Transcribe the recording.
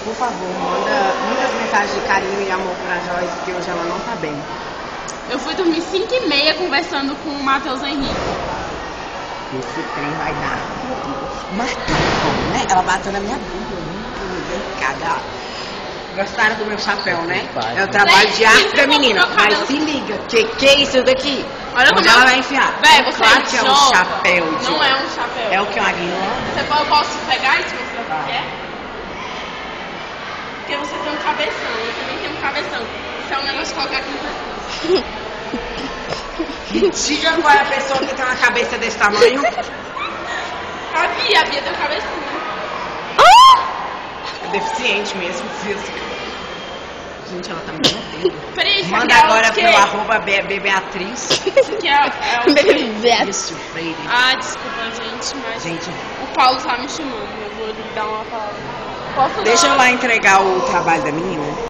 Por favor, manda muitas mensagens de carinho e amor pra Joyce, porque hoje ela não tá bem. Eu fui dormir 5h30 conversando com o Matheus Henrique. Esse trem vai dar. Mas tá bom, né? Ela bateu na minha bunda. Cada. Gostaram do meu chapéu, né? É o trabalho de arte da menina. Mas se liga, que é isso daqui? Olha onde ela vai enfiar? Véi, você claro que é um chapéu. Não é um chapéu. É o que é uma guirlanda? Eu posso pegar isso, meu filho? Quer? Porque você tem um cabeção, eu também tenho um cabeção. Isso é um negócio de colocar aqui no pescoço. Mentira, qual é a pessoa que tem uma cabeça desse tamanho? A Bia tem um cabecinho. É deficiente mesmo, Gente, ela tá me batendo. Peraí, manda agora pro arroba Beatriz. Que é o Beatriz. Isso, Freire. Ah, desculpa, gente, mas Gente, o Paulo tá me chamando. Eu vou dar uma palavra. Posso deixa dar? eu lá entregar o trabalho da menina.